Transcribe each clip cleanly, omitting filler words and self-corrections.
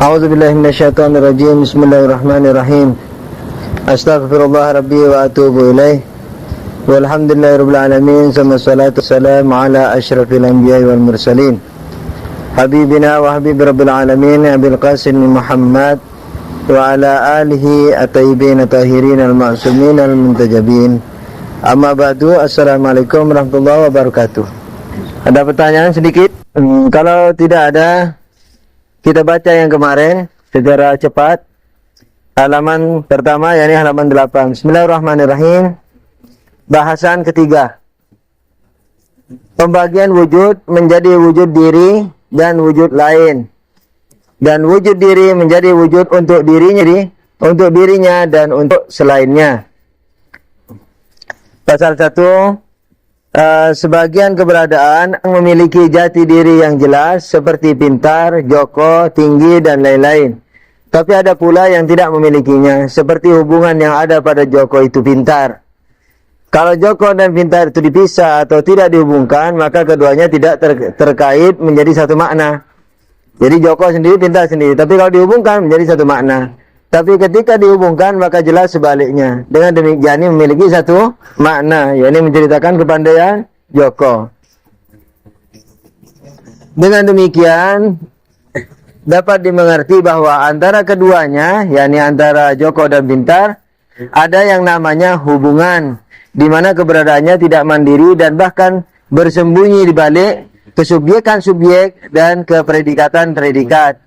A'udzubillahi minasyaitonirrajim. Bismillahirrahmanirrahim. Astaghfirullah rabbi wa atubu ilaih. Walhamdulillahirabbil alamin. Wassalatu wassalamu ala asyrafil anbiya'i wal mursalin. Habibina wa habib rabbil alamin Abil Qasim Muhammad wa ala alihi at-tayyibin at-tahirin al-ma'sumin al-muntajabin. Amma ba'du. Assalamualaikum warahmatullahi wabarakatuh. Ada pertanyaan sedikit? Kalau tidak ada, kita baca yang kemarin secara cepat. Halaman pertama, yakni halaman 8. Bismillahirrahmanirrahim. Bahasan ketiga. Pembagian wujud menjadi wujud diri dan wujud lain. Dan wujud diri menjadi wujud untuk dirinya dan untuk selainnya. Pasal 1. Sebagian keberadaan memiliki jati diri yang jelas seperti pintar, joko, tinggi, dan lain-lain. Tapi ada pula yang tidak memilikinya, seperti hubungan yang ada pada joko itu pintar. Kalau joko dan pintar itu dipisah atau tidak dihubungkan, maka keduanya tidak terkait menjadi satu makna. Jadi joko sendiri, pintar sendiri. Tapi kalau dihubungkan menjadi satu makna. Tapi ketika dihubungkan maka jelas sebaliknya. Dengan demikian memiliki satu makna, yakni menceritakan kepandaian joko. Dengan demikian dapat dimengerti bahwa antara keduanya, yakni antara joko dan pintar, ada yang namanya hubungan, di mana keberadaannya tidak mandiri dan bahkan bersembunyi di balik kesubjekan subjek dan kepredikatan predikat.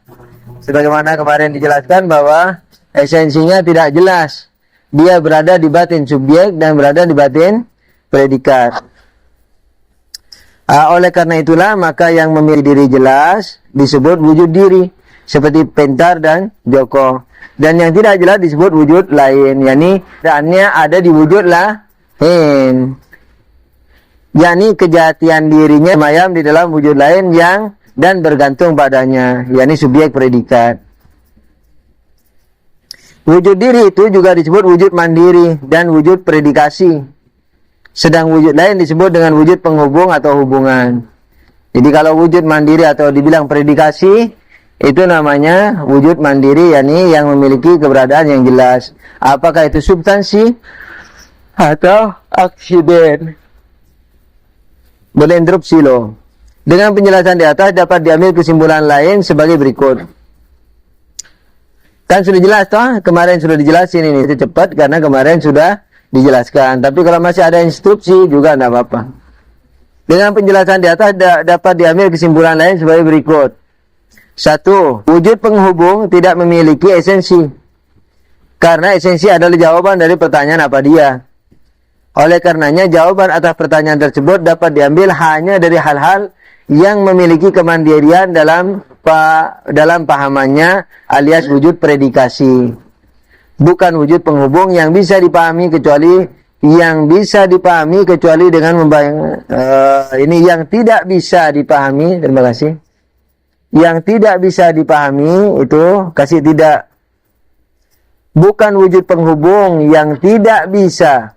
Sebagaimana kemarin dijelaskan bahwa esensinya tidak jelas. Dia berada di batin subjek dan berada di batin predikat. Oleh karena itulah maka yang memiliki diri jelas disebut wujud diri, seperti pintar dan joko. Dan yang tidak jelas disebut wujud lain, yakni keadaannya ada di wujud lain. Yakni kejatian dirinya semayam di dalam wujud lain yang dan bergantung padanya, yakni subjek predikat. Wujud diri itu juga disebut wujud mandiri dan wujud predikasi. Sedang wujud lain disebut dengan wujud penghubung atau hubungan. Jadi kalau wujud mandiri atau dibilang predikasi, itu namanya wujud mandiri, yakni yang memiliki keberadaan yang jelas. Apakah itu substansi atau aksiden? Boleh interupsi loh. Dengan penjelasan di atas dapat diambil kesimpulan lain sebagai berikut. Kan sudah jelas toh, kemarin sudah dijelasin ini, itu cepat karena kemarin sudah dijelaskan. Tapi kalau masih ada instruksi juga tidak apa-apa. Dengan penjelasan di atas dapat diambil kesimpulan lain sebagai berikut. 1. Wujud penghubung tidak memiliki esensi. Karena esensi adalah jawaban dari pertanyaan apa dia. Oleh karenanya jawaban atas pertanyaan tersebut dapat diambil hanya dari hal-hal yang memiliki kemandirian dalam pahamannya, alias wujud predikasi. Bukan wujud penghubung yang bisa dipahami kecuali dengan ini yang tidak bisa dipahami. Terima kasih. Yang tidak bisa dipahami itu kasih tidak. Bukan wujud penghubung yang tidak bisa.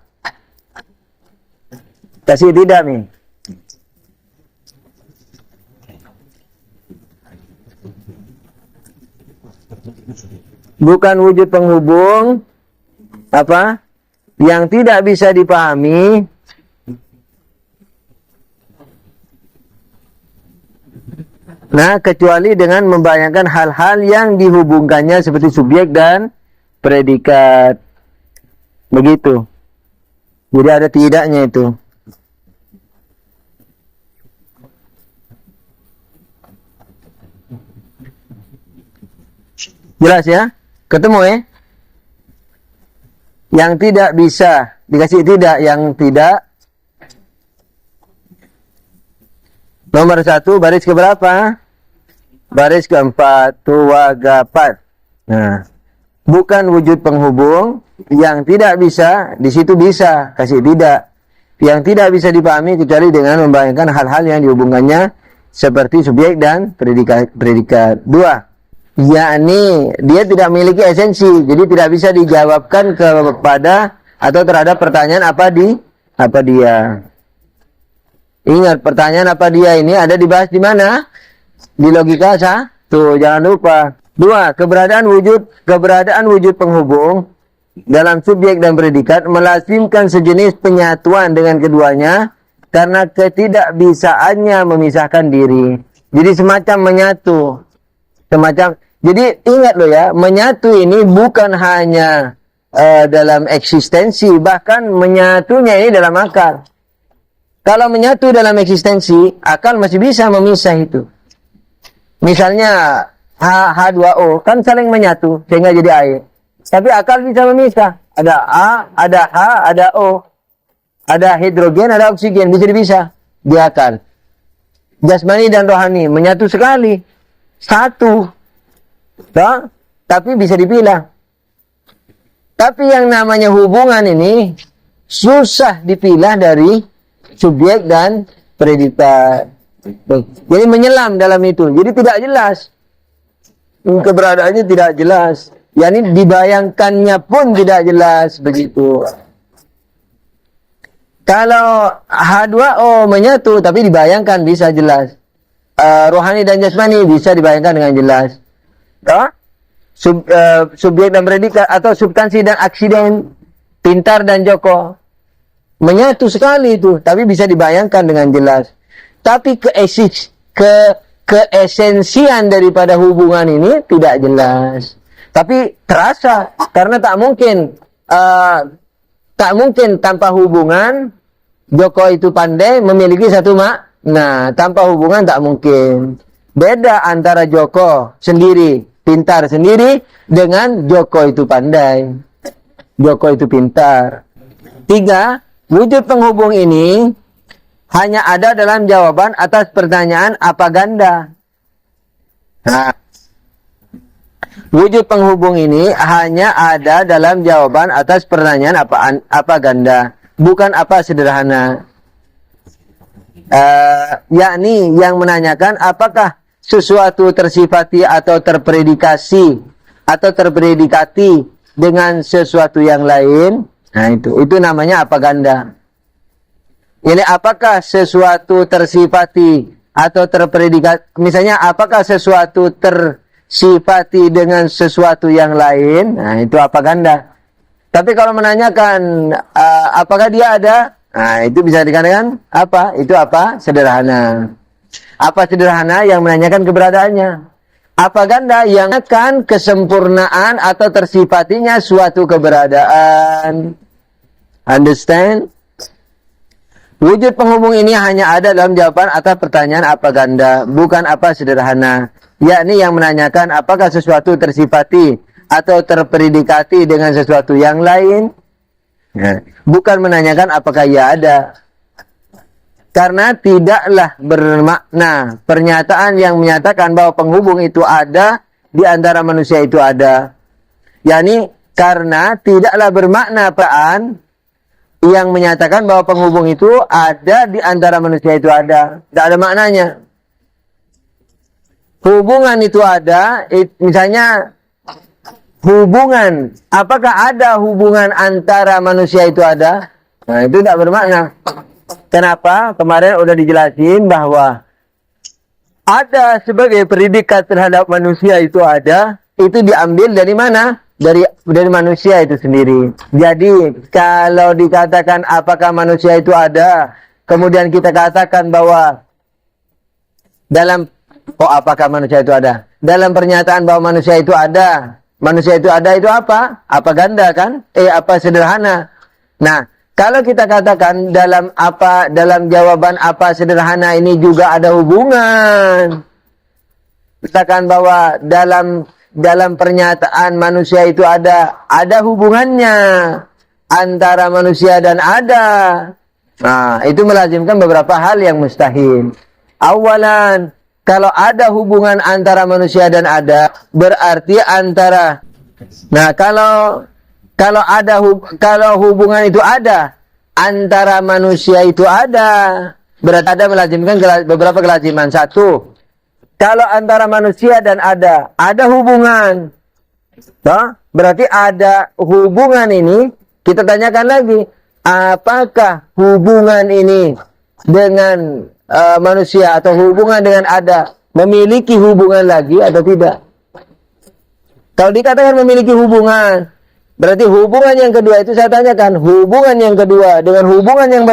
Kasih tidak nih. Bukan wujud penghubung apa yang tidak bisa dipahami kecuali dengan membayangkan hal-hal yang dihubungkannya seperti subjek dan predikat. Begitu. Jadi ada tidaknya itu. Jelas ya? Ketemu ya? Yang tidak bisa dikasih tidak, yang tidak. Nomor 1 baris keberapa? Baris keempat, tuwagapat. Nah, bukan wujud penghubung yang tidak bisa, di situ bisa kasih tidak. Yang tidak bisa dipahami kecuali dengan membayangkan hal-hal yang dihubungkannya seperti subjek dan predikat. 2. Yakni dia tidak memiliki esensi, jadi tidak bisa dijawabkan kepada atau terhadap pertanyaan apa dia. Ingat, pertanyaan apa dia ini ada dibahas di mana? Di logika 1, jangan lupa. Dua, keberadaan wujud penghubung dalam subjek dan predikat melazimkan sejenis penyatuan dengan keduanya karena ketidakbisaannya memisahkan diri. Jadi semacam menyatu. Jadi ingat loh ya, menyatu ini bukan hanya dalam eksistensi, bahkan menyatunya ini dalam akal. Kalau menyatu dalam eksistensi, akal masih bisa memisah itu. Misalnya H2O kan saling menyatu sehingga jadi air. Tapi akal bisa memisah. Ada A, ada H, ada O. Ada hidrogen, ada oksigen. Bisa di akal. Jasmani dan rohani menyatu sekali. Satu. Nah, tapi bisa dipilah. Tapi yang namanya hubungan ini susah dipilah dari subjek dan predikat. Jadi menyelam dalam itu. Jadi tidak jelas. Keberadaannya tidak jelas. Yani dibayangkannya pun tidak jelas begitu. Kalau H2O menyatu tapi dibayangkan bisa jelas. Rohani dan jasmani bisa dibayangkan dengan jelas. Subjek dan predikat atau substansi dan aksiden, Pintar dan Joko menyatu sekali itu, tapi bisa dibayangkan dengan jelas. Tapi keesensian daripada hubungan ini tidak jelas. Tapi terasa karena tak mungkin tanpa hubungan. Joko itu pandai memiliki satu makna, tanpa hubungan tak mungkin. Beda antara Joko sendiri, pintar sendiri, dengan Joko itu pandai, Joko itu pintar. Tiga, wujud penghubung ini hanya ada dalam jawaban atas pertanyaan apa ganda. Nah, wujud penghubung ini hanya ada dalam jawaban atas pertanyaan apa ganda, bukan apa sederhana. Yakni yang menanyakan apakah sesuatu tersifati atau terpredikasi atau terpredikati dengan sesuatu yang lain. Nah, itu namanya apa ganda. Ini apakah sesuatu tersifati atau terpredikat, misalnya apakah sesuatu tersifati dengan sesuatu yang lain, nah itu apa ganda. Tapi kalau menanyakan apakah dia ada, nah itu bisa dikatakan apa? Itu apa? Sederhana. Apa sederhana yang menanyakan keberadaannya. Apa ganda yang akan kesempurnaan atau tersifatinya suatu keberadaan. Understand? Wujud penghubung ini hanya ada dalam jawaban atas pertanyaan apa ganda, bukan apa sederhana. Yakni yang menanyakan apakah sesuatu tersifati atau terpredikati dengan sesuatu yang lain. Nah, bukan menanyakan apakah ia ada. Karena tidaklah bermakna pernyataan yang menyatakan bahwa penghubung itu ada di antara manusia itu ada. Yakni karena tidaklah bermakna peraan yang menyatakan bahwa penghubung itu ada di antara manusia itu ada. Tidak ada maknanya. Hubungan itu ada, misalnya hubungan, apakah ada hubungan antara manusia itu ada? Nah, itu tidak bermakna. Kenapa? Kemarin udah dijelasin bahwa ada sebagai predikat terhadap manusia itu ada, itu diambil dari mana? Dari manusia itu sendiri. Jadi kalau dikatakan apakah manusia itu ada, kemudian kita katakan bahwa apakah manusia itu ada? Dalam pernyataan bahwa manusia itu ada itu apa? Apa ganda kan? Apa sederhana. Nah, kalau kita katakan dalam jawaban apa sederhana ini juga ada hubungan. Katakan bahwa dalam pernyataan manusia itu ada hubungannya antara manusia dan ada. Nah, itu melazimkan beberapa hal yang mustahil. Awalan, kalau ada hubungan antara manusia dan ada, berarti antara. Nah, kalau hubungan itu ada antara manusia itu ada, berarti ada melazimkan beberapa kelaziman. Satu, kalau antara manusia dan ada hubungan, berarti ada hubungan ini. Kita tanyakan lagi, apakah hubungan ini dengan manusia atau hubungan dengan ada memiliki hubungan lagi atau tidak? Kalau dikatakan memiliki hubungan, berarti hubungan yang kedua itu saya tanyakan, hubungan yang kedua dengan hubungan yang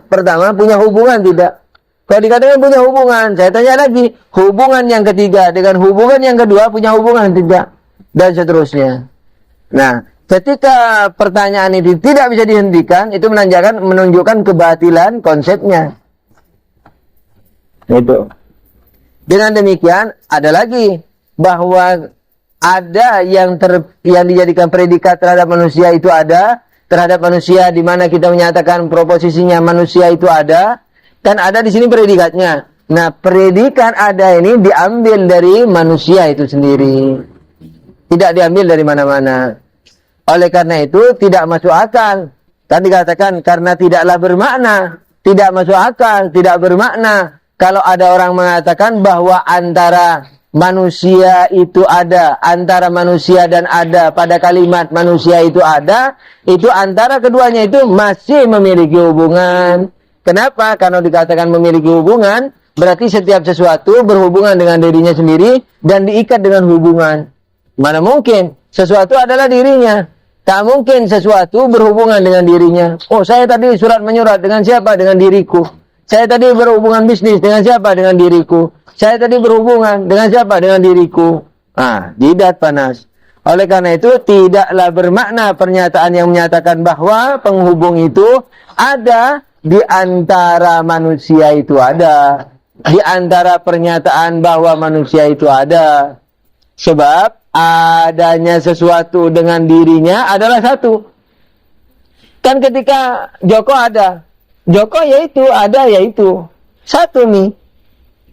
pertama punya hubungan tidak? Kalau dikatakan punya hubungan, saya tanya lagi, hubungan yang ketiga dengan hubungan yang kedua punya hubungan tidak? Dan seterusnya. Nah, ketika pertanyaan itu tidak bisa dihentikan, itu menunjukkan kebatilan konsepnya. Itu. Dengan demikian, ada lagi bahwa ada yang dijadikan predikat terhadap manusia itu ada, terhadap manusia di mana kita menyatakan proposisinya manusia itu ada, kan ada di sini predikatnya. Nah, predikat ada ini diambil dari manusia itu sendiri. Tidak diambil dari mana-mana. Oleh karena itu, tidak masuk akal. Kan dikatakan, karena tidaklah bermakna. Tidak masuk akal, tidak bermakna. Kalau ada orang mengatakan bahwa antara manusia itu ada, antara manusia dan ada, pada kalimat manusia itu ada, itu antara keduanya itu masih memiliki hubungan. Kenapa? Karena dikatakan memiliki hubungan, berarti setiap sesuatu berhubungan dengan dirinya sendiri dan diikat dengan hubungan. Mana mungkin sesuatu adalah dirinya. Tak mungkin sesuatu berhubungan dengan dirinya. Oh, saya tadi surat menyurat dengan siapa? Dengan diriku. Saya tadi berhubungan bisnis dengan siapa? Dengan diriku. Saya tadi berhubungan dengan siapa? Dengan diriku. Jidat panas. Oleh karena itu, tidaklah bermakna pernyataan yang menyatakan bahwa penghubung itu ada di antara manusia itu ada. Di antara pernyataan bahwa manusia itu ada. Sebab adanya sesuatu dengan dirinya adalah satu. Kan ketika Joko ada, Joko yaitu, ada yaitu. Satu nih.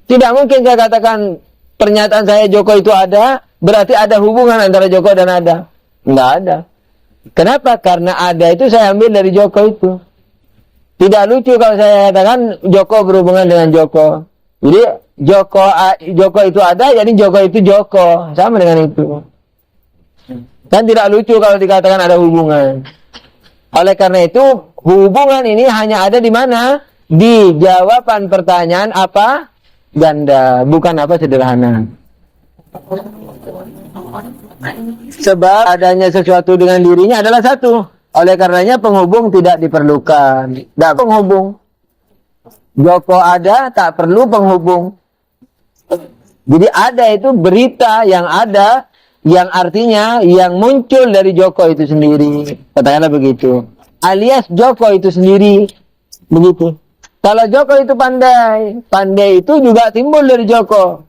Tidak mungkin saya katakan pernyataan saya Joko itu ada, berarti ada hubungan antara Joko dan ada. Enggak ada. Kenapa? Karena ada itu saya ambil dari Joko itu. Tidak lucu kalau saya katakan Joko berhubungan dengan Joko. Jadi Joko itu ada, jadi Joko itu Joko. Sama dengan itu. Kan tidak lucu kalau dikatakan ada hubungan. Oleh karena itu, hubungan ini hanya ada di mana? Di jawaban pertanyaan apa? Ganda, bukan apa sederhana. Sebab adanya sesuatu dengan dirinya adalah satu. Oleh karenanya penghubung tidak diperlukan. Tidak penghubung. Joko ada, tak perlu penghubung. Jadi ada itu berita yang ada, yang artinya yang muncul dari Joko itu sendiri. Katakanlah begitu. Alias Joko itu sendiri. Begitu. Kalau Joko itu pandai, pandai itu juga timbul dari Joko.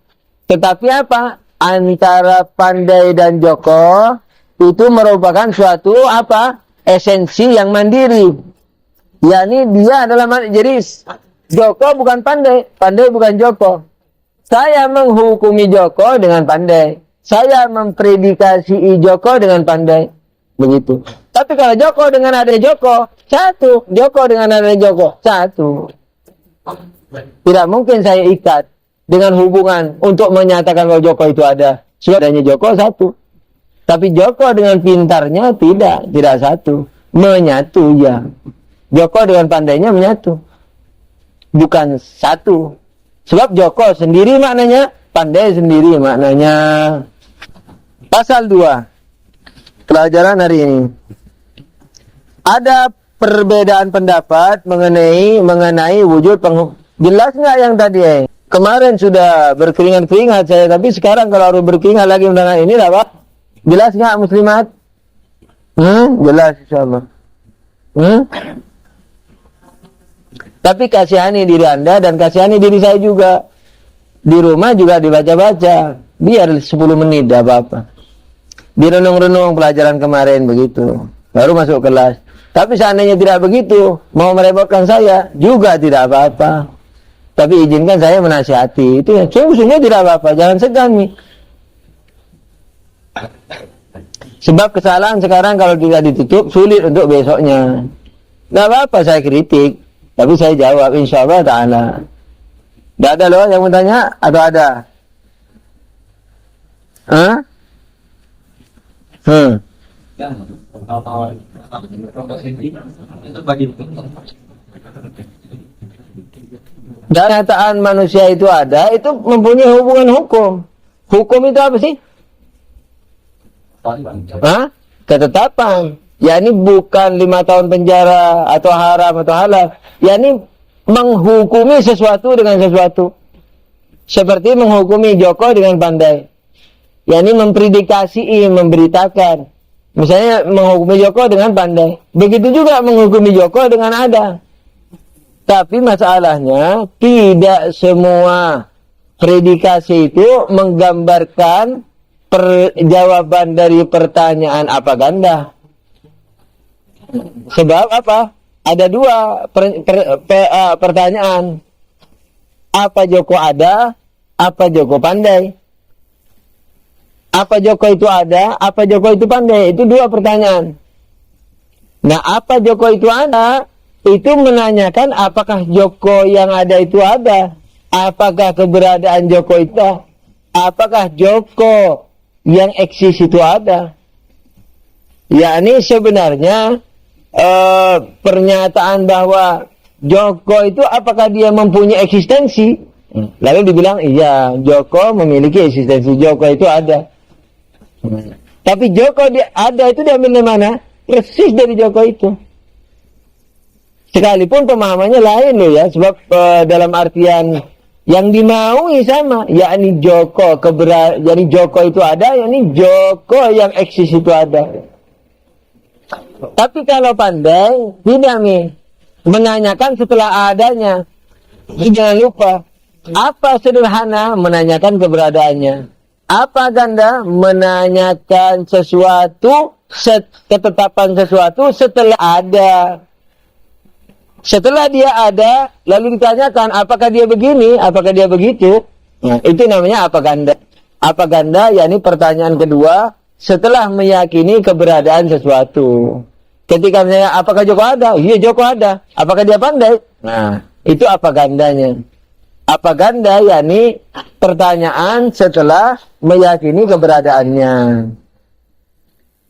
Tetapi apa? Antara pandai dan Joko itu merupakan suatu apa? Esensi yang mandiri. yakni dia adalah jadi Joko bukan pandai, pandai bukan Joko. Saya menghukumi Joko dengan pandai. Saya mempredikasi Joko dengan pandai. Begitu. Tapi kalau Joko dengan adanya Joko, satu. Joko dengan adanya Joko, satu. Tidak mungkin saya ikat dengan hubungan untuk menyatakan bahwa Joko itu ada. Sebab adanya Joko satu. Tapi Joko dengan pintarnya tidak satu. Menyatu ya. Joko dengan pandainya menyatu. Bukan satu. Sebab Joko sendiri maknanya, pandai sendiri maknanya. Pasal 2. Pelajaran hari ini. Ada perbedaan pendapat mengenai wujud penghubung. Jelas nggak yang tadi? Kemarin sudah berkeringat-keringat saya, tapi sekarang kalau harus berkeringat lagi mendengar ini, apa? Jelas nggak muslimat? Jelas insyaallah. Tapi kasihani diri Anda dan kasihani diri saya juga. Di rumah juga dibaca-baca. Biar 10 menit, tidak apa-apa. Direnung-renung pelajaran kemarin begitu. Baru masuk kelas. Tapi seandainya tidak begitu, mau merepotkan saya, juga tidak apa-apa. Tapi izinkan saya menasihati. Itu ya, sungguh tidak apa-apa, jangan segan nih. Sebab kesalahan sekarang kalau tidak ditutup, sulit untuk besoknya. Tidak apa-apa saya kritik, tapi saya jawab, insyaAllah ta'ala. Tidak ada loh yang mau tanya, atau ada? Kenyataan manusia itu ada, itu mempunyai hubungan hukum. Hukum itu apa sih? Hah? Ketetapan. Ya ini bukan 5 tahun penjara atau haram atau halal. Ya ini menghukumi sesuatu dengan sesuatu. Seperti menghukumi Joko dengan pandai. Ya ini mempredikasi, memberitakan. Misalnya menghukumi Joko dengan pandai. Begitu juga menghukumi Joko dengan ada. Tapi masalahnya tidak semua predikasi itu menggambarkan jawaban dari pertanyaan apa ganda. Sebab apa? Ada dua pertanyaan. Apa Joko ada? Apa Joko pandai? Apa Joko itu ada? Apa Joko itu pandai? Itu dua pertanyaan. Nah, apa Joko itu ada? Itu menanyakan apakah Joko yang ada itu ada? Apakah keberadaan Joko itu ada? Apakah Joko yang eksis itu ada? Yakni sebenarnya pernyataan bahwa Joko itu apakah dia mempunyai eksistensi? Lalu dibilang iya, Joko memiliki eksistensi, Joko itu ada. Tapi Joko dia ada itu diambil dari mana? Persis dari Joko itu. Sekalipun pemahamannya lain loh ya, sebab dalam artian yang dimaui sama, yakni Joko yakni Joko itu ada, yakni Joko yang eksis itu ada. Tapi kalau pandai, tidak nih menanyakan setelah adanya. Jangan lupa, apa sederhana menanyakan keberadaannya. Apa ganda menanyakan sesuatu, ketetapan sesuatu setelah ada. Setelah dia ada, lalu ditanyakan apakah dia begini, apakah dia begitu. Nah, itu namanya apa ganda. Apa ganda, yakni pertanyaan kedua setelah meyakini keberadaan sesuatu. Ketika misalnya apakah Joko ada? Iya, Joko ada. Apakah dia pandai? Nah, itu apa gandanya. Apa ganda, yakni pertanyaan setelah meyakini keberadaannya.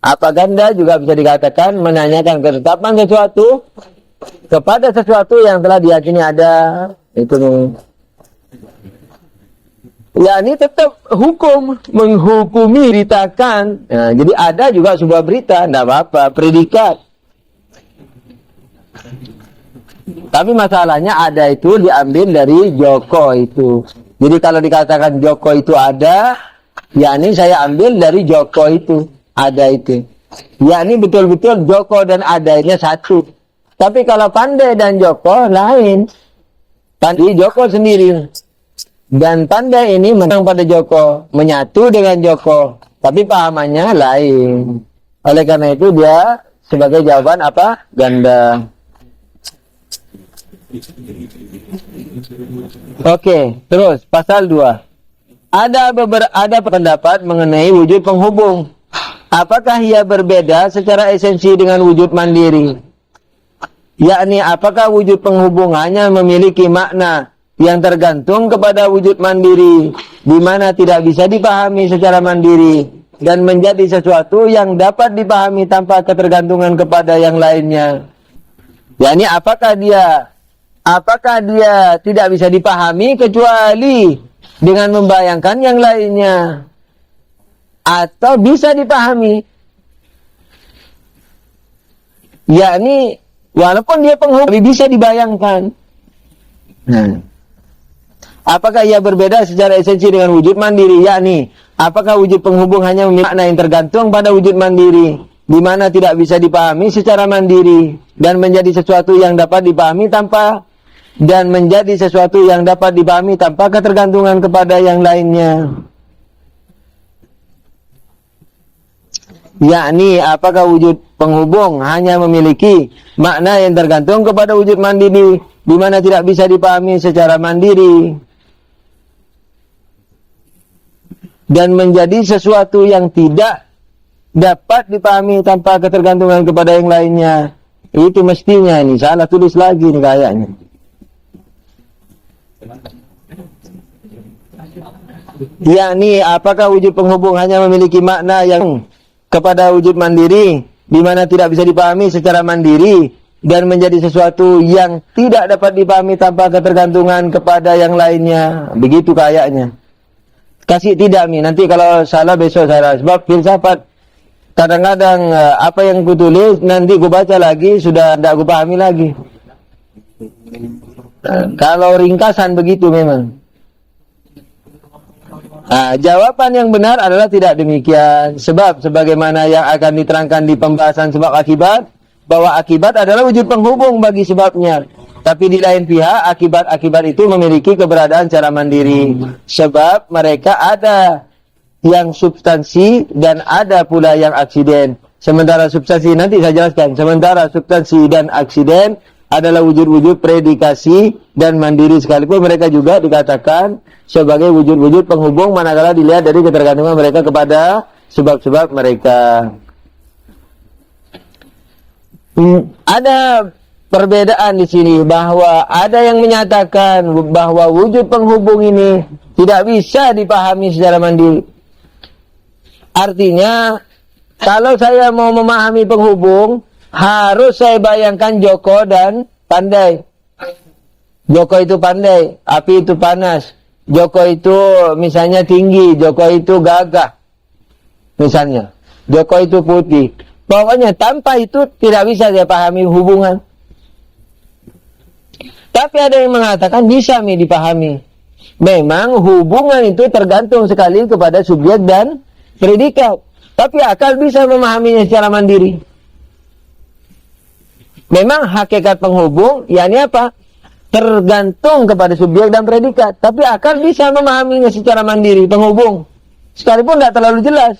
Apa ganda juga bisa dikatakan menanyakan ketetapan sesuatu kepada sesuatu yang telah diyakini ada. Itu ya, ini tetap hukum, menghukumi, beritakan. Nah, jadi ada juga sebuah berita, tidak apa-apa, predikat. Tapi masalahnya ada itu diambil dari Joko itu. Jadi kalau dikatakan Joko itu ada, yakni saya ambil dari Joko itu, ada itu. Yakni betul-betul Joko dan adanya satu. Tapi kalau pandai dan Joko lain. Pandai Joko sendiri. Dan pandai ini menang pada Joko, menyatu dengan Joko. Tapi pahamannya lain. Oleh karena itu dia sebagai jawaban apa? Ganda. Oke, terus pasal 2. Ada pendapat mengenai wujud penghubung. Apakah ia berbeda secara esensi dengan wujud mandiri? Yakni apakah wujud penghubung hanya memiliki makna yang tergantung kepada wujud mandiri, di mana tidak bisa dipahami secara mandiri dan menjadi sesuatu yang dapat dipahami tanpa ketergantungan kepada yang lainnya. Yakni apakah dia tidak bisa dipahami kecuali dengan membayangkan yang lainnya, atau bisa dipahami, yakni walaupun dia penghubung bisa dibayangkan. Nah, apakah ia berbeda secara esensi dengan wujud mandiri? Yakni apakah wujud penghubung hanya memiliki makna yang tergantung pada wujud mandiri, di mana tidak bisa dipahami secara mandiri dan menjadi sesuatu yang dapat dipahami tanpa ketergantungan kepada yang lainnya. Yakni apakah wujud penghubung hanya memiliki makna yang tergantung kepada wujud mandiri, di mana tidak bisa dipahami secara mandiri dan menjadi sesuatu yang tidak dapat dipahami tanpa ketergantungan kepada yang lainnya. Itu mestinya ini salah tulis lagi nih kayaknya. Yakni apakah wujud penghubung hanya memiliki makna yang kepada wujud mandiri, di mana tidak bisa dipahami secara mandiri dan menjadi sesuatu yang tidak dapat dipahami tanpa ketergantungan kepada yang lainnya. Begitu kayaknya. Kasih tidak Mi, nanti kalau salah besok salah. Sebab filsafat Kadang-kadang apa yang kutulis nanti ku baca lagi sudah tidak ku pahami lagi. Kalau ringkasan begitu memang. Jawaban yang benar adalah tidak demikian. Sebab sebagaimana yang akan diterangkan di pembahasan sebab akibat, bahwa akibat adalah wujud penghubung bagi sebabnya. Tapi di lain pihak, akibat-akibat itu memiliki keberadaan secara mandiri. Sebab mereka ada yang substansi dan ada pula yang aksiden. Sementara substansi, nanti saya jelaskan. Sementara substansi dan aksiden adalah wujud-wujud predikasi dan mandiri, sekalipun mereka juga dikatakan sebagai wujud-wujud penghubung manakala dilihat dari ketergantungan mereka kepada sebab-sebab mereka. Ada perbedaan di sini, bahwa ada yang menyatakan bahwa wujud penghubung ini tidak bisa dipahami secara mandiri. Artinya, kalau saya mau memahami penghubung, harus saya bayangkan Joko dan Pandai. Joko itu pandai, api itu panas. Joko itu misalnya tinggi, Joko itu gagah. Misalnya, Joko itu putih. Pokoknya tanpa itu tidak bisa saya pahami hubungan. Tapi ada yang mengatakan bisa dipahami. Memang hubungan itu tergantung sekali kepada subjek dan predikat. Tapi akal bisa memahaminya secara mandiri. Memang hakikat penghubung, yakni apa? Tergantung kepada subjek dan predikat. Tapi akal bisa memahaminya secara mandiri, penghubung. Sekalipun tidak terlalu jelas.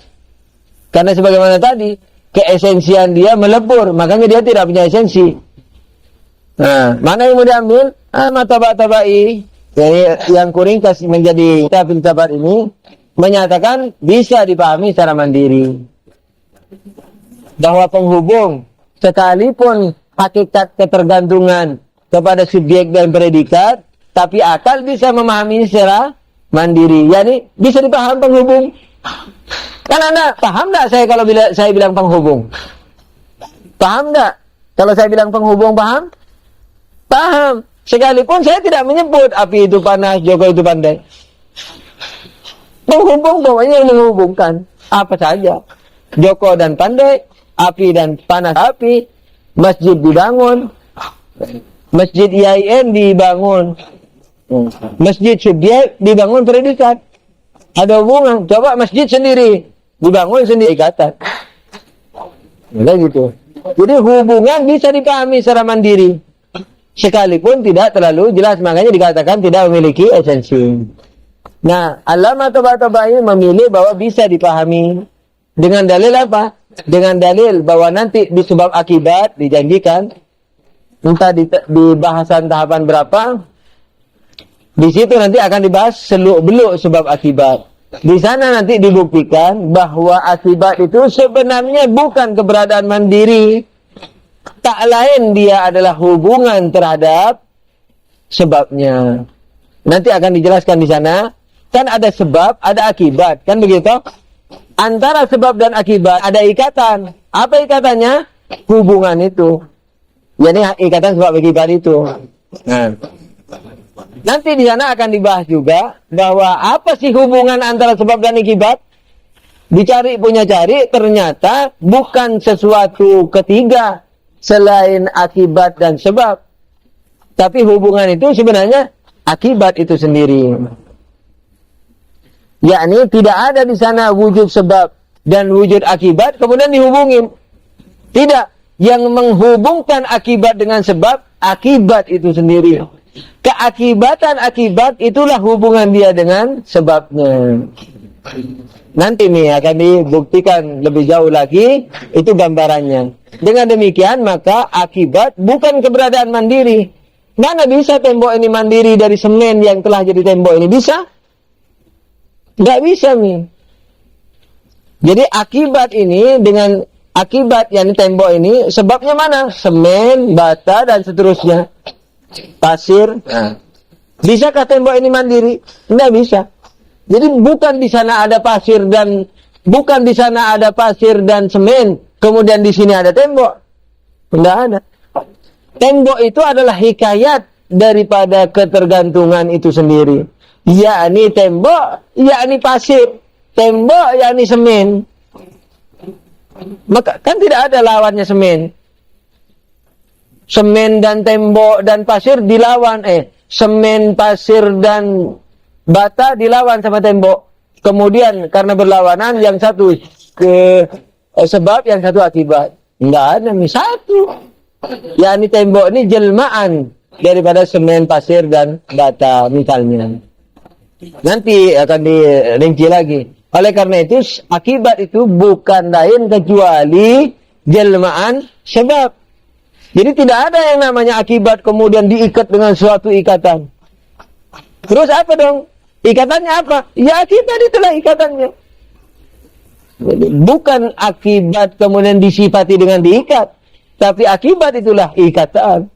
Karena sebagaimana tadi, keesensian dia melebur, makanya dia tidak punya esensi. Nah, mana yang mau diambil? Matabat-tabai, yang kuringkas menjadi filsafat ini, menyatakan bisa dipahami secara mandiri. Bahwa penghubung, sekalipun hakikat ketergantungan kepada subjek dan predikat, tapi akal bisa memahami secara mandiri. Yani bisa dipahami penghubung. Kan Anda paham tak saya kalau saya bilang penghubung? Paham tak? Kalau saya bilang penghubung paham? Paham. Sekalipun saya tidak menyebut api itu panas, Joko itu pandai. Penghubung pokoknya yang menghubungkan apa saja. Joko dan pandai, api dan panas api, masjid dibangun, masjid IAIN dibangun, masjid subjek dibangun predikat. Ada hubungan. Coba masjid sendiri dibangun sendiri ikatan. Gitu. Jadi hubungan bisa dipahami secara mandiri, sekalipun tidak terlalu jelas. Makanya dikatakan tidak memiliki esensi. Nah, Allamah Tabatabai memilih bahwa bisa dipahami dengan dalil apa? Dengan dalil bahwa nanti di sebab akibat dijanjikan, entah di bahasan tahapan berapa, di situ nanti akan dibahas seluk-beluk sebab akibat. Di sana nanti dibuktikan bahwa akibat itu sebenarnya bukan keberadaan mandiri, tak lain dia adalah hubungan terhadap sebabnya. Nanti akan dijelaskan di sana. Kan ada sebab, ada akibat, kan begitu? Antara sebab dan akibat ada ikatan. Apa ikatannya? Hubungan itu. Jadi ikatan sebab akibat itu. Nah, nanti di sana akan dibahas juga bahwa apa sih hubungan antara sebab dan akibat? Dicari punya cari, ternyata bukan sesuatu ketiga selain akibat dan sebab. Tapi hubungan itu sebenarnya akibat itu sendiri. Yakni tidak ada di sana wujud sebab dan wujud akibat kemudian dihubungin. Tidak. Yang menghubungkan akibat dengan sebab, akibat itu sendiri. Keakibatan akibat itulah hubungan dia dengan sebabnya. Nanti nih akan dibuktikan lebih jauh lagi, itu gambarannya. Dengan demikian maka akibat bukan keberadaan mandiri. Mana bisa tembok ini mandiri dari semen yang telah jadi tembok ini? Bisa? Nggak bisa nih. Jadi akibat ini dengan akibat yang tembok ini sebabnya mana? Semen, bata dan seterusnya. Pasir. Nah. Bisakah tembok ini mandiri? Nggak bisa. Jadi bukan di sana ada pasir dan semen, kemudian di sini ada tembok. Nggak ada. Tembok itu adalah hikayat daripada ketergantungan itu sendiri. Yakni tembok, yakni pasir. Tembok, yakni semen. Maka kan tidak ada lawannya semen. Semen dan tembok dan pasir dilawan. Semen, pasir dan bata dilawan sama tembok. Kemudian karena berlawanan, yang satu sebab, yang satu akibat. Enggak ada nih, satu. Ya, ini tembok ini jelmaan daripada semen, pasir dan bata misalnya. Nanti akan dirinci lagi. Oleh karena itu, akibat itu bukan lain kecuali jelmaan sebab. Jadi tidak ada yang namanya akibat kemudian diikat dengan suatu ikatan. Terus apa dong? Ikatannya apa? Ya akibat itulah ikatannya. Bukan akibat kemudian disifati dengan diikat, tapi akibat itulah ikatan.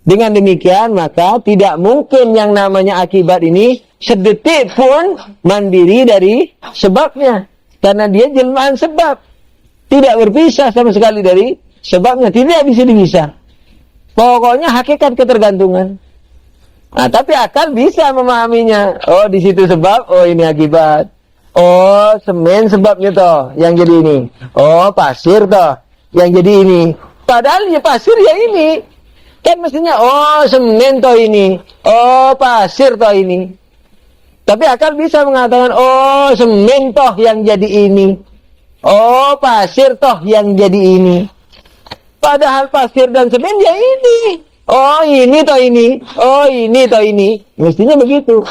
Dengan demikian maka tidak mungkin yang namanya akibat ini sedetik pun mandiri dari sebabnya. Karena dia jelmaan sebab. Tidak berpisah sama sekali dari sebabnya. Tidak bisa dipisah. Pokoknya hakikat ketergantungan. Nah, tapi akal bisa memahaminya. Oh, di situ sebab, oh ini akibat. Oh, semen sebabnya toh yang jadi ini. Oh, pasir toh yang jadi ini. Padahal ya pasir ya ini. Kan mestinya, oh semen toh ini, oh pasir toh ini. Tapi akal bisa mengatakan, oh semen toh yang jadi ini, oh pasir toh yang jadi ini. Padahal pasir dan semen ya ini. Oh ini toh ini, oh ini toh ini. Mestinya begitu.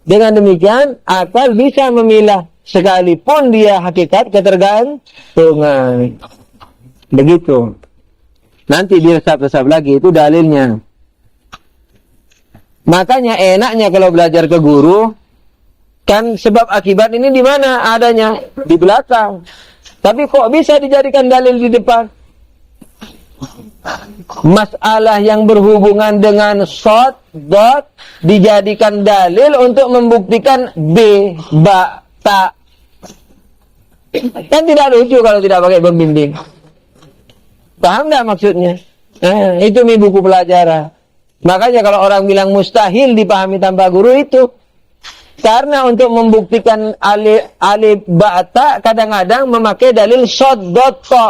Dengan demikian, akal bisa memilah sekalipun dia hakikat ketergantungan. Begitu. Nanti diresap-resap lagi, itu dalilnya. Makanya enaknya kalau belajar ke guru, kan sebab akibat ini di mana adanya? Di belakang. Tapi kok bisa dijadikan dalil di depan? Masalah yang berhubungan dengan shot, dot, dijadikan dalil untuk membuktikan B, ba, ta. Kan tidak lucu kalau tidak pakai pembimbing. Paham nggak maksudnya? Itu nih buku pelajaran. Makanya kalau orang bilang mustahil dipahami tanpa guru itu, karena untuk membuktikan alif ba'ta kadang-kadang memakai dalil shot dot to.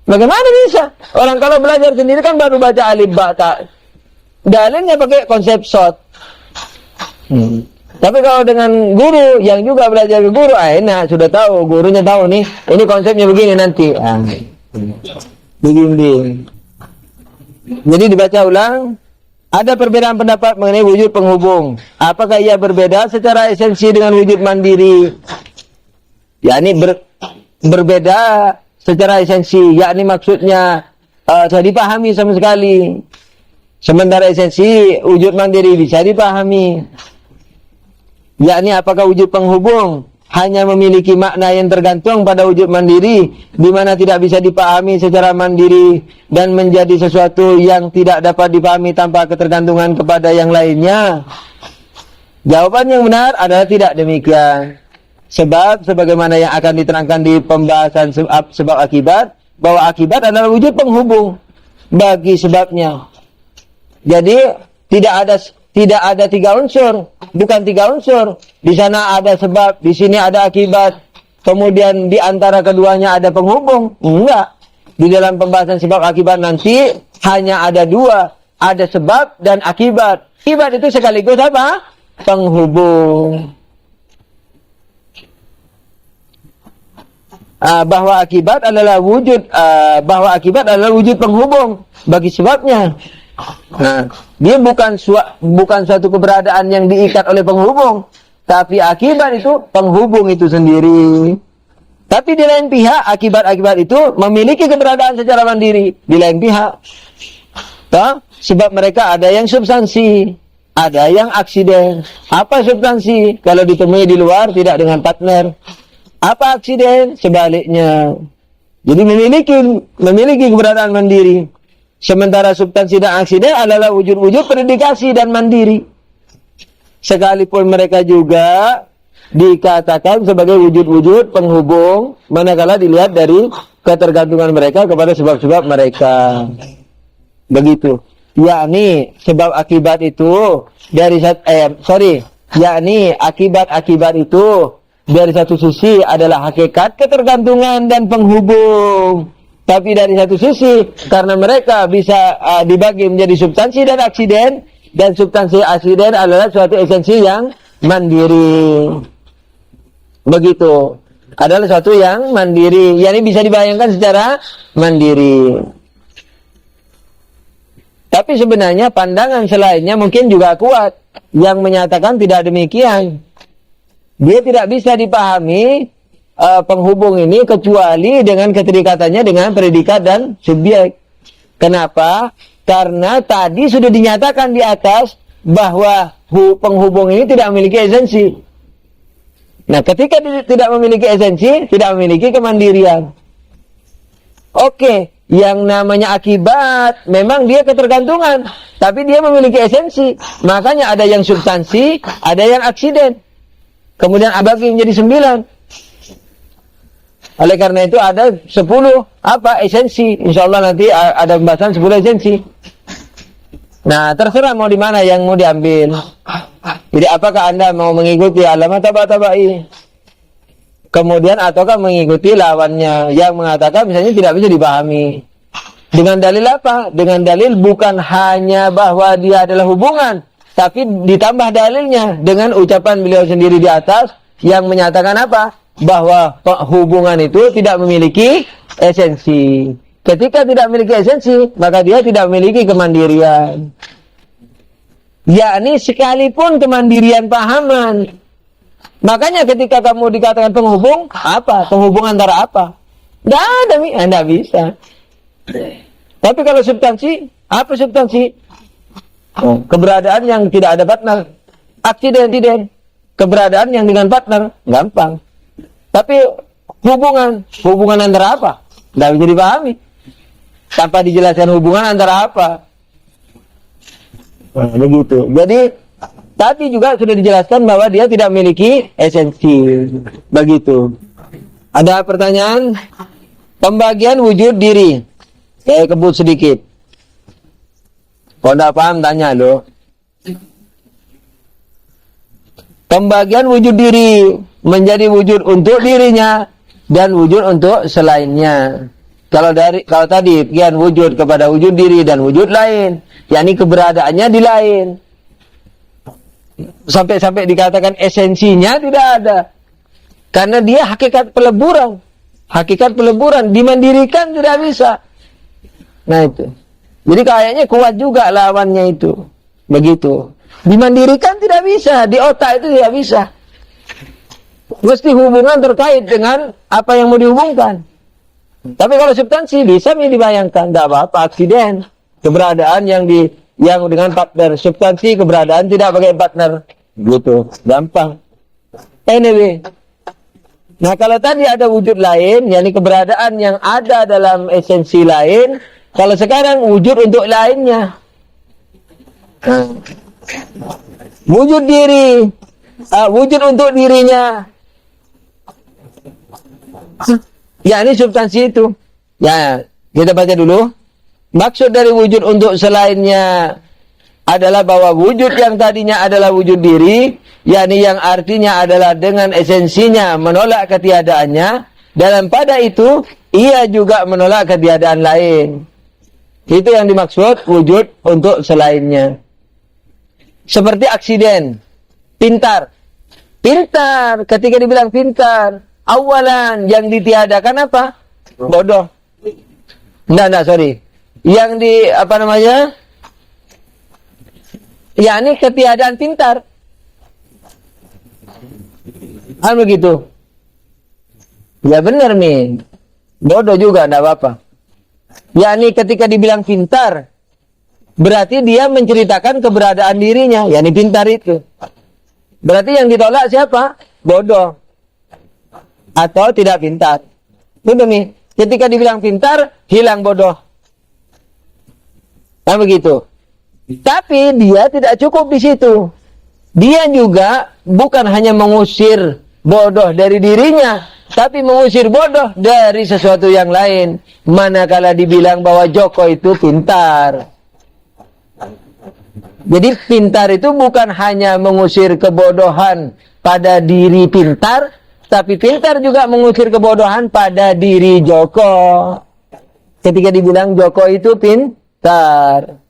Bagaimana bisa? Orang kalau belajar sendiri kan baru baca alif ba'ta. Dalilnya pakai konsep shot. Tapi kalau dengan guru yang juga belajar ke guru, enak, sudah tahu, gurunya tahu nih, ini konsepnya begini nanti. Begini. Jadi dibaca ulang. Ada perbedaan pendapat mengenai wujud penghubung. Apakah ia berbeda secara esensi dengan wujud mandiri? Yakni berbeda secara esensi. Yakni maksudnya bisa dipahami sama sekali. Sementara esensi wujud mandiri bisa dipahami. Yakni apakah wujud penghubung hanya memiliki makna yang tergantung pada wujud mandiri, di mana tidak bisa dipahami secara mandiri dan menjadi sesuatu yang tidak dapat dipahami tanpa ketergantungan kepada yang lainnya? Jawaban yang benar adalah tidak demikian. Sebab sebagaimana yang akan diterangkan di pembahasan sebab akibat, bahwa akibat adalah wujud penghubung bagi sebabnya. Jadi tidak ada tiga unsur, bukan tiga unsur. Di sana ada sebab, di sini ada akibat. Kemudian di antara keduanya ada penghubung. Enggak. Di dalam pembahasan sebab akibat nanti hanya ada dua, ada sebab dan akibat. Akibat itu sekaligus apa? Penghubung. Bahwa akibat adalah wujud penghubung bagi sebabnya. Nah, dia bukan suatu keberadaan yang diikat oleh penghubung, tapi akibat itu penghubung itu sendiri. Tapi di lain pihak, akibat-akibat itu memiliki keberadaan secara mandiri. Di lain pihak, sebab mereka ada yang substansi, ada yang aksiden. Apa substansi? Kalau ditemui di luar tidak dengan partner. Apa aksiden? Sebaliknya. Jadi memiliki keberadaan mandiri. Sementara substansi dan aksiden adalah wujud-wujud predikasi dan mandiri. Sekalipun mereka juga dikatakan sebagai wujud-wujud penghubung, manakala dilihat dari ketergantungan mereka kepada sebab-sebab mereka. Begitu. Yakni sebab akibat itu yakni akibat-akibat itu dari satu sisi adalah hakikat ketergantungan dan penghubung. Tapi dari satu sisi, karena mereka bisa dibagi menjadi substansi dan aksiden, dan substansi aksiden adalah suatu esensi yang mandiri. Begitu. Adalah suatu yang mandiri, yakni bisa dibayangkan secara mandiri. Tapi sebenarnya pandangan selainnya mungkin juga kuat, yang menyatakan tidak demikian. Dia tidak bisa dipahami penghubung ini kecuali dengan keterikatannya dengan predikat dan subjek. Kenapa? Karena tadi sudah dinyatakan di atas bahwa penghubung ini tidak memiliki esensi. Nah, ketika tidak memiliki esensi, tidak memiliki kemandirian. Oke, yang namanya akibat, memang dia ketergantungan, tapi dia memiliki esensi. Makanya ada yang substansi, ada yang aksiden. Kemudian abagi menjadi 9. Oleh karena itu ada 10 esensi. Insya Allah nanti ada pembahasan 10 esensi. Nah, terserah mau di mana yang mau diambil. Jadi apakah Anda mau mengikuti alam atau tabai? Kemudian ataukah mengikuti lawannya yang mengatakan misalnya tidak bisa dipahami. Dengan dalil apa? Dengan dalil bukan hanya bahwa dia adalah hubungan, tapi ditambah dalilnya dengan ucapan beliau sendiri di atas yang menyatakan apa? Bahwa hubungan itu tidak memiliki esensi. Ketika tidak memiliki esensi, maka dia tidak memiliki kemandirian. Yakni sekalipun kemandirian pahaman. Makanya ketika kamu dikatakan penghubung, apa? Penghubung antara apa? Tidak bisa. Tapi kalau substansi, apa substansi? Keberadaan yang tidak ada partner. Aksiden. Keberadaan yang dengan partner. Gampang. Tapi hubungan antara apa? Tidak bisa dipahami. Tanpa dijelaskan hubungan antara apa. Nah, begitu. Jadi tadi juga sudah dijelaskan bahwa dia tidak memiliki esensi. Begitu. Ada pertanyaan? Pembagian wujud diri. Saya kebut sedikit. Kalau tidak paham tanya loh. Pembagian wujud diri menjadi wujud untuk dirinya dan wujud untuk selainnya. Kalau tadi pikiran wujud kepada wujud diri dan wujud lain, yakni keberadaannya di lain. Sampai dikatakan esensinya tidak ada. Karena dia hakikat peleburan. Hakikat peleburan dimandirikan tidak bisa. Nah itu. Jadi kayaknya kuat juga lawannya itu. Begitu. Dimandirikan tidak bisa, di otak itu tidak bisa. Mesti hubungan terkait dengan apa yang mau dihubungkan. Tapi kalau substansi bisa dibayangkan, tidak apa-apa, aksiden. Keberadaan yang dengan partner. Substansi keberadaan tidak pakai partner. Gitu, gampang. Anyway. Nah kalau tadi ada wujud lain, yakni keberadaan yang ada dalam esensi lain. Kalau sekarang wujud untuk lainnya. Wujud diri. Wujud untuk dirinya. Ya ini substansi itu. Ya kita baca dulu. Maksud dari wujud untuk selainnya adalah bahwa wujud yang tadinya adalah wujud diri, yakni yang artinya adalah dengan esensinya menolak ketiadaannya, dalam pada itu ia juga menolak ketiadaan lain. Itu yang dimaksud wujud untuk selainnya. Seperti aksiden, pintar. Pintar, ketika dibilang pintar, awalan yang ditiadakan apa? Bodoh. Sorry. Yang yakni ketiadaan pintar. Begitu. Ya benar, Min. Bodoh juga, enggak apa-apa. Yakni ketika dibilang pintar, berarti dia menceritakan keberadaan dirinya, yakni pintar itu. Berarti yang ditolak siapa? Bodoh. Atau tidak pintar. Itu demi. Ketika dibilang pintar, hilang bodoh. Nah begitu. Tapi dia tidak cukup di situ. Dia juga bukan hanya mengusir bodoh dari dirinya, tapi mengusir bodoh dari sesuatu yang lain. Manakala dibilang bahwa Joko itu pintar. Jadi pintar itu bukan hanya mengusir kebodohan pada diri pintar, tapi pintar juga mengusir kebodohan pada diri Joko. Ketika dibilang Joko itu pintar.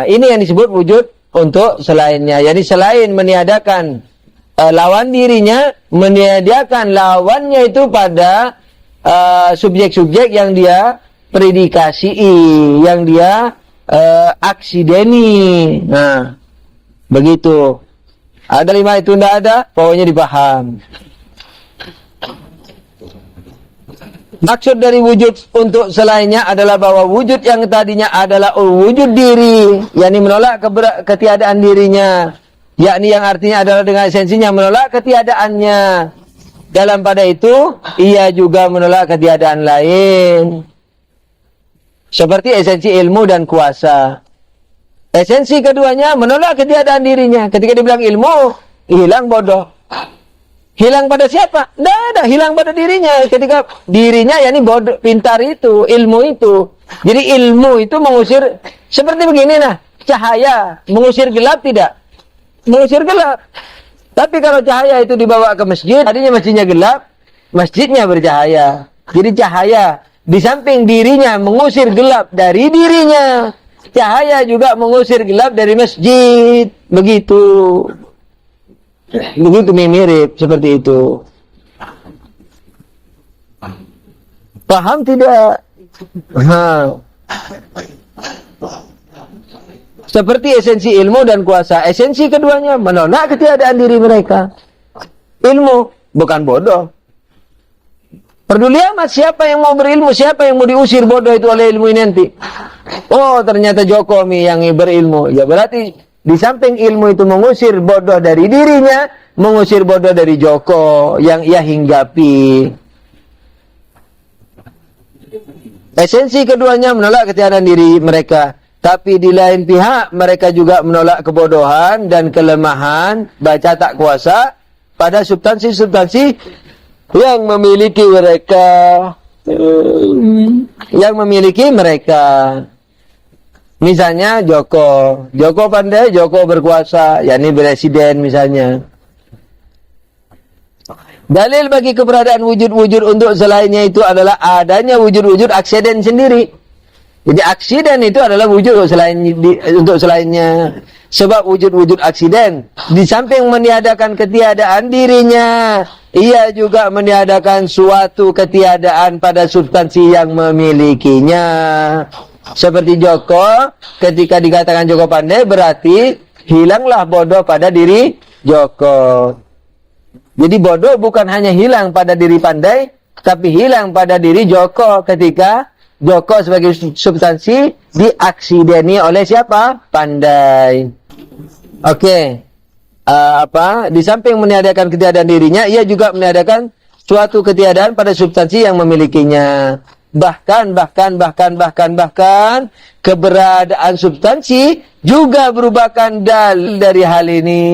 Ini yang disebut wujud untuk selainnya. Jadi selain meniadakan lawan dirinya, meniadakan lawannya itu pada subjek-subjek yang dia predikasi, yang dia aksideni. Nah, begitu. Ada 5 itu tidak ada, pokoknya dipaham. Maksud dari wujud untuk selainnya adalah bahwa wujud yang tadinya adalah wujud diri, yakni menolak ketiadaan dirinya, yakni yang artinya adalah dengan esensinya menolak ketiadaannya. Dalam pada itu, ia juga menolak ketiadaan lain. Seperti esensi ilmu dan kuasa. Esensi keduanya menolak ketiadaan dirinya. Ketika dibilang ilmu, hilang bodoh. Hilang pada siapa? Tidak ada, hilang pada dirinya. Ketika dirinya, yakni bodoh, pintar itu, ilmu itu. Jadi ilmu itu mengusir, seperti begini nah, cahaya, mengusir gelap tidak? Mengusir gelap. Tapi kalau cahaya itu dibawa ke masjid, tadinya masjidnya gelap, masjidnya bercahaya. Jadi cahaya, di samping dirinya mengusir gelap dari dirinya, cahaya juga mengusir gelap dari masjid. Begitu. Begitu mirip seperti itu. Paham tidak? Seperti esensi ilmu dan kuasa. Esensi keduanya menolak ketiadaan diri mereka. Ilmu bukan bodoh. Peduli amat siapa yang mau berilmu, siapa yang mau diusir bodoh itu oleh ilmu ini nanti. Oh, ternyata Jokowi yang berilmu. Ya berarti di samping ilmu itu mengusir bodoh dari dirinya, mengusir bodoh dari Joko yang ia hinggapi. Esensi keduanya menolak ketiadaan diri mereka. Tapi di lain pihak, mereka juga menolak kebodohan dan kelemahan, baca tak kuasa, pada substansi-substansi yang memiliki mereka. Yang memiliki mereka. Misalnya Joko pandai, Joko berkuasa, yakni presiden misalnya. Dalil bagi keberadaan wujud-wujud untuk selainnya itu adalah adanya wujud-wujud aksiden sendiri. Jadi aksiden itu adalah wujud untuk selainnya. Sebab wujud-wujud aksiden, di samping meniadakan ketiadaan dirinya, ia juga meniadakan suatu ketiadaan pada substansi yang memilikinya. Seperti Joko, ketika dikatakan Joko pandai, berarti hilanglah bodoh pada diri Joko. Jadi bodoh bukan hanya hilang pada diri pandai, tapi hilang pada diri Joko ketika Joko sebagai substansi diaksideni oleh siapa? Pandai. Oke. Di samping meniadakan ketiadaan dirinya, ia juga meniadakan suatu ketiadaan pada substansi yang memilikinya. Bahkan keberadaan substansi juga merupakan dalil dari hal ini.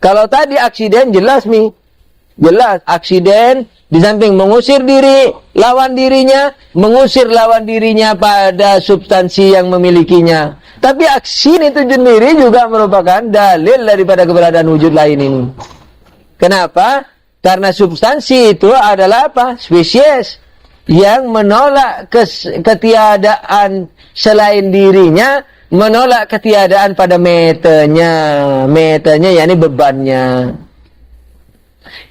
Kalau tadi aksiden jelas jelas aksiden di samping mengusir diri lawan dirinya, mengusir lawan dirinya pada substansi yang memilikinya. Tapi aksiden itu sendiri juga merupakan dalil daripada keberadaan wujud lain ini. Kenapa? Karena substansi itu adalah apa? Spesies yang menolak ketiadaan selain dirinya, menolak ketiadaan pada metanya yakni bebannya.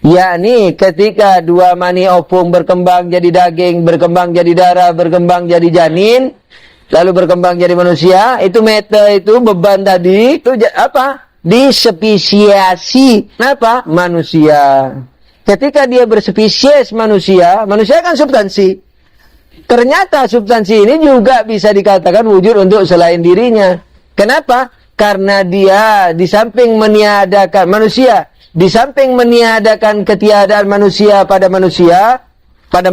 Yakni ketika dua mani opung berkembang jadi daging, berkembang jadi darah, berkembang jadi janin, lalu berkembang jadi manusia, itu meta itu beban tadi itu apa? Dispesiasi apa? Manusia. Ketika dia berspesies manusia kan substansi. Ternyata substansi ini juga bisa dikatakan wujud untuk selain dirinya. Kenapa? Karena dia di samping meniadakan manusia, di samping meniadakan ketiadaan manusia, pada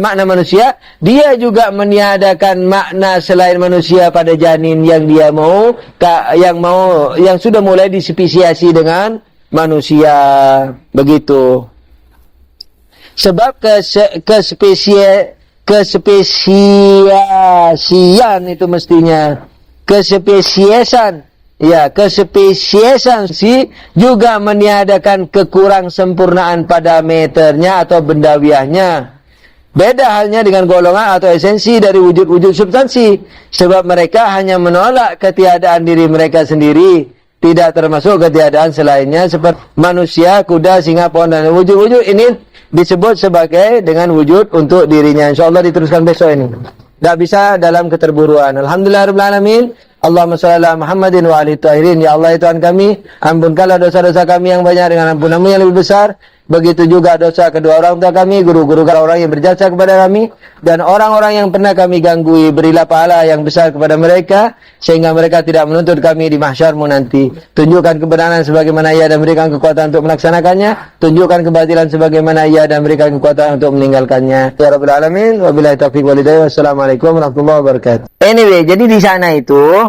makna manusia, dia juga meniadakan makna selain manusia pada janin yang dia yang sudah mulai dispesiasi dengan manusia. Begitu. Sebab kespesiasian itu mestinya, kespesiesan ya kespesiesan si juga meniadakan kekurang sempurnaan pada meternya atau bendawiahnya. Beda halnya dengan golongan atau esensi dari wujud-wujud substansi. Sebab mereka hanya menolak ketiadaan diri mereka sendiri, tidak termasuk ketiadaan selainnya seperti manusia, kuda, singa, pohon, dan wujud-wujud ini disebut sebagai dengan wujud untuk dirinya. InsyaAllah diteruskan besok ini. Tak bisa dalam keterburuan. Alhamdulillahirrahmanirrahim. Allahumma shalli ala Muhammadin wa alihi tahirin. Ya Allah, ya Tuhan kami, ampunkanlah dosa-dosa kami yang banyak dengan ampunan-Mu yang lebih besar. Begitu juga dosa kedua orang tua kami, guru-guru orang yang berjasa kepada kami, dan orang-orang yang pernah kami ganggui. Berilah pahala yang besar kepada mereka, sehingga mereka tidak menuntut kami di mahsyar-Mu nanti. Tunjukkan kebenaran sebagaimana Ia dan berikan kekuatan untuk melaksanakannya. Tunjukkan kebatilan sebagaimana Ia dan berikan kekuatan untuk meninggalkannya. Ya Rabbal Alamin. Wabillahi taufiq wal hidayah. Wassalamualaikum warahmatullahi wabarakatuh. Anyway, jadi di sana itu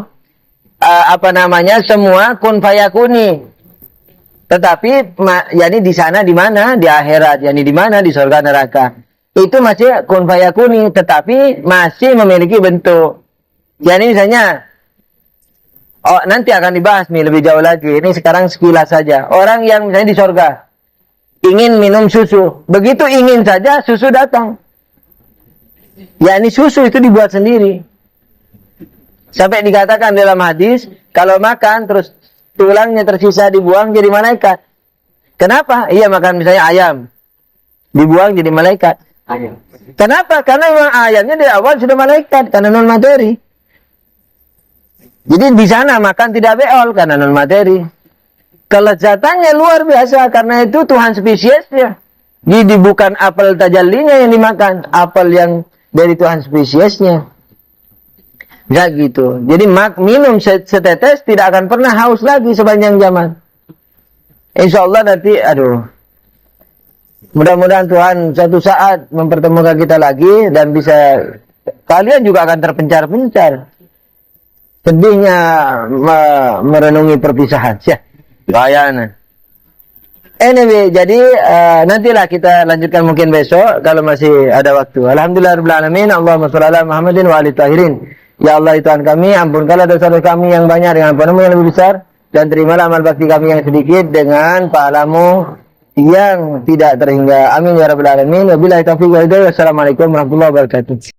semua kun fayakuni. Tetapi yakni di sana di mana? Di akhirat, yakni di mana? Di surga neraka. Itu masih kun fayakuni, tetapi masih memiliki bentuk. Yakni misalnya nanti akan dibahas nih lebih jauh lagi. Ini sekarang sekilas saja. Orang yang misalnya di surga ingin minum susu, begitu ingin saja susu datang. Yakni susu itu dibuat sendiri. Sampai dikatakan dalam hadis, kalau makan terus tulangnya tersisa dibuang jadi malaikat. Kenapa? Iya makan misalnya ayam, dibuang jadi malaikat. Ayam. Kenapa? Karena memang ayamnya dari awal sudah malaikat, karena non materi. Jadi di sana makan tidak beol karena non materi. Kelezatannya luar biasa karena itu Tuhan spesiesnya. Jadi bukan apel tajallinya yang dimakan, apel yang dari Tuhan spesiesnya. Ya gitu. Jadi minum setetes tidak akan pernah haus lagi sepanjang zaman. InsyaAllah nanti, mudah-mudahan Tuhan suatu saat mempertemukan kita lagi dan bisa, kalian juga akan terpencar-pencar. Sedihnya merenungi perpisahan. Ya, kayaknya. Anyway, jadi nantilah kita lanjutkan mungkin besok kalau masih ada waktu. Alhamdulillahirabbil alamin. Allahumma shalli ala Muhammadin wa alihi tahirin. Ya Allah, Tuhan kami, ampunkanlah dosa-dosa kami yang banyak dengan ampunan-Mu yang lebih besar, dan terimalah amal bakti kami yang sedikit dengan pahala-Mu yang tidak terhingga. Amin ya rabbal alamin. Wabillahi taufiq wal hidayah. Wassalamualaikum warahmatullahi wabarakatuh.